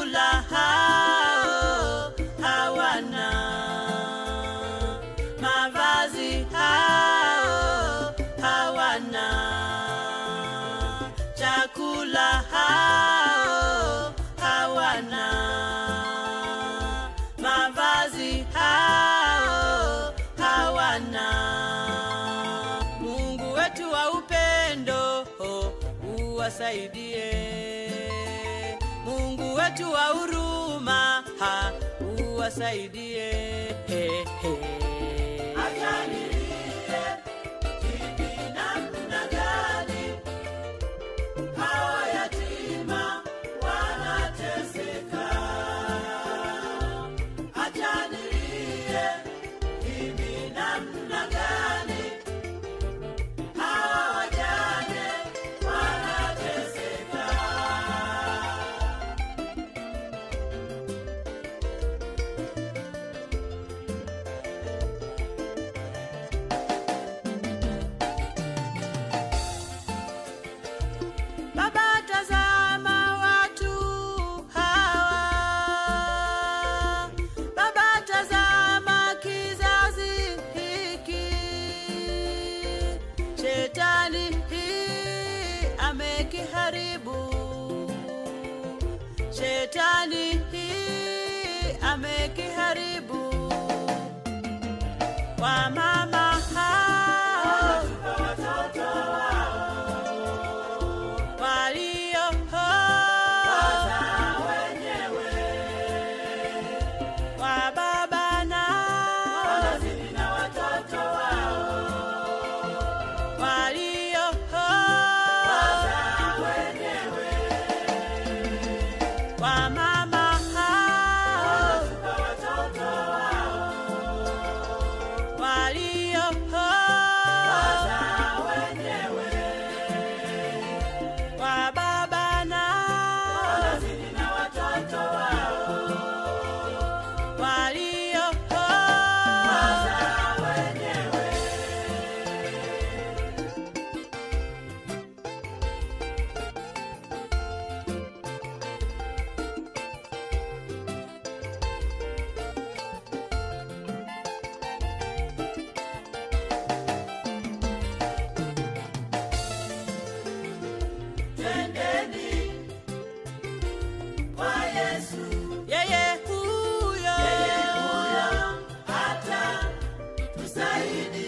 chakula hao hawana, mavazi hao hawana, chakula hao hawana, mavazi hao hawana. Mungu wetu wa upendo uwasaidie, Mungu wetu wa huruma uwasaidie. Ajalilie hivi namna gani hawa yatima wanateseka. Ajalilie hivi namna gani hawa wajane wanateseka. Baba, tazama watu hawa. Baba, tazama kizazi hiki. Shetani hii amekiharibu. Shetani hii amekiharibu. Wamama hao watoto walio wazaa wenyewe, wa baba nao wanazidi na watoto wao, walio wazaa wenyewe, wa mama hao watoto wao, walio wazaa wenyewe, wa baba nao wanazidi na watoto wao, walio wazaa wenyewe. Twendeni kwa Yesu, yeye huyo hata tusaidia.